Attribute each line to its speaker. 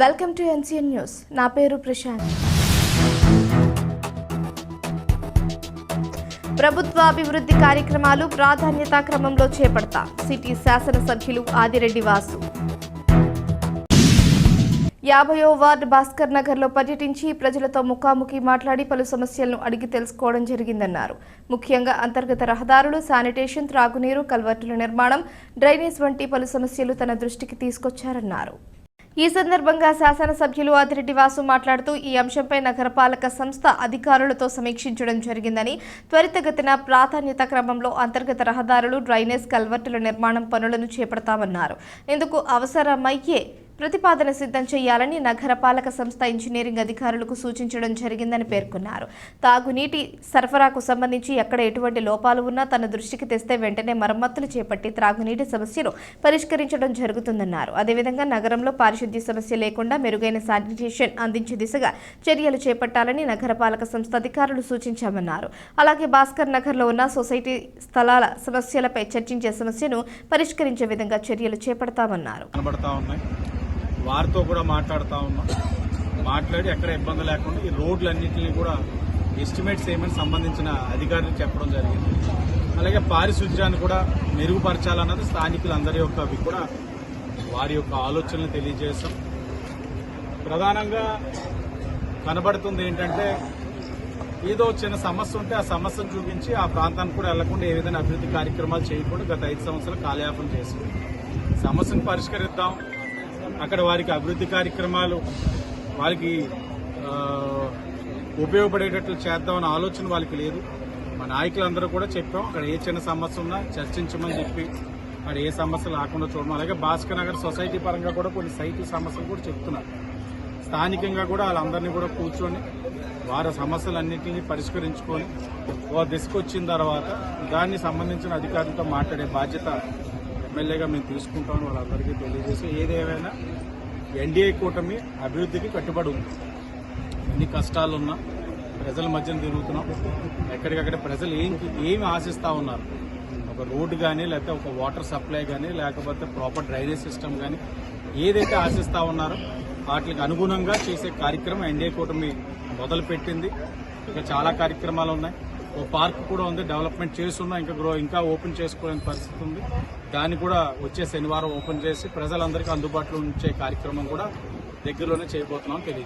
Speaker 1: Welcome to NCN news. నా పేరు ప్రశాంత్. ప్రభుత్వ అభివృద్ధి కార్యక్రమాలు ప్రాధాన్యతా క్రమంలో చేపడతా సిటీ శాసనసభ్యులు ఆదిరెడ్డి వాసు. 50వ వార్డు భాస్కర్ నగర్లో పర్యటించి ప్రజలతో ముఖాముఖి మాట్లాడి పలు సమస్యలను అడిగి తెలుసుకోవడం జరిగిందన్నారు. ముఖ్యంగా అంతర్గత రహదారులు, శానిటేషన్, త్రాగునీరు, కల్వర్టుల నిర్మాణం, డ్రైనేజ్ వంటి పలు సమస్యలు తన దృష్టికి తీసుకొచ్చారన్నారు. ఈ సందర్భంగా శాసనసభ్యులు ఆదిరెడ్డి వాసు మాట్లాడుతూ ఈ అంశంపై నగరపాలక సంస్థ అధికారులతో సమీక్షించడం జరిగిందని, త్వరితగతిన ప్రాధాన్యత క్రమంలో అంతర్గత రహదారులు, డ్రైనేజ్, కల్వర్టుల నిర్మాణం పనులను చేపడతామన్నారు. ఇందుకు అవసరమయ్యే ప్రతిపాదన సిద్ధం చేయాలని నగరపాలక సంస్థ ఇంజనీరింగ్ అధికారులకు సూచించడం జరిగిందని పేర్కొన్నారు. తాగునీటి సరఫరాకు సంబంధించి ఎక్కడ ఎటువంటి లోపాలు ఉన్నా తన దృష్టికి తెస్తే వెంటనే మరమ్మతులు చేపట్టి త్రాగునీటి సమస్యను పరిష్కరించడం జరుగుతుందన్నారు. అదేవిధంగా నగరంలో పారిశుద్ధ్య సమస్య లేకుండా మెరుగైన శానిటేషన్ అందించే దిశగా చర్యలు చేపట్టాలని నగరపాలక సంస్థ అధికారులు సూచించామన్నారు. అలాగే భాస్కర్ నగర్లో ఉన్న సొసైటీ స్థలాల సమస్యలపై చర్చించే సమస్యను పరిష్కరించే విధంగా చర్యలు చేపడతామన్నారు.
Speaker 2: వారితో కూడా మాట్లాడి ఎక్కడ ఇబ్బంది లేకుండా ఈ రోడ్లన్నింటినీ కూడా ఎస్టిమేట్స్ ఏమని సంబంధించిన అధికారులకు చెప్పడం జరిగింది. అలాగే పారిశుధ్యాన్ని కూడా మెరుగుపరచాలన్నది స్థానికులందరి యొక్క కూడా వారి యొక్క ఆలోచనలు తెలియజేశాం. ప్రధానంగా కనబడుతుంది ఏంటంటే ఏదో చిన్న సమస్య ఉంటే ఆ సమస్యను చూపించి ఆ ప్రాంతానికి కూడా వెళ్లకుండా ఏ విధంగా అభివృద్ధి కార్యక్రమాలు చేయకుండా గత 5 సంవత్సరాలు కాలయాపన చేసి సమస్యను పరిష్కరిద్దాం, అక్కడ వారికి అభివృద్ధి కార్యక్రమాలు వారికి ఉపయోగపడేటట్లు చేద్దామన్న ఆలోచన వాళ్ళకి లేదు. మా నాయకులందరూ కూడా చెప్పాం, అక్కడ ఏ చిన్న సమస్య ఉన్నా చర్చించమని చెప్పి అక్కడ ఏ సమస్య లేకుండా చూడడం. అలాగే భాస్కర్ నగర్ సొసైటీ పరంగా కూడా కొన్ని సైటీ సమస్యలు కూడా చెప్తున్నారు. స్థానికంగా కూడా వాళ్ళందరినీ కూడా కూర్చొని వారి సమస్యలన్నింటినీ పరిష్కరించుకొని వారి దిశకు వచ్చిన తర్వాత దాన్ని సంబంధించిన అధికారులతో మాట్లాడే బాధ్యత ఎమ్మెల్యేగా మేము తీసుకుంటామని వాళ్ళందరికీ తెలియజేసి, ఏదేమైనా ఎన్డీఏ కూటమి అభివృద్ధికి కట్టుబడి ఉంది. ఎన్ని కష్టాలున్నా ప్రజల మధ్యన తిరుగుతున్నాం. ఎక్కడికక్కడ ప్రజలు ఏమి ఆశిస్తూ ఉన్నారు, ఒక రోడ్డు కానీ, లేకపోతే ఒక వాటర్ సప్లై కానీ, లేకపోతే ప్రాపర్ డ్రైనేజ్ సిస్టమ్ కానీ, ఏదైతే ఆశిస్తూ ఉన్నారో వాటికి అనుగుణంగా చేసే కార్యక్రమం ఎన్డీఏ కూటమి మొదలుపెట్టింది. ఇంకా చాలా కార్యక్రమాలు ఉన్నాయి. ఓ పార్క్ కూడా ఉంది, డెవలప్మెంట్ చేస్తున్నా, ఇంకా ఓపెన్ చేసుకోలేని పరిస్థితి ఉంది. దాన్ని కూడా వచ్చే శనివారం ఓపెన్ చేసి ప్రజలందరికీ అందుబాటులో ఉంచే కార్యక్రమం కూడా దగ్గరలోనే చేయబోతున్నాం తెలియజేస్తాం.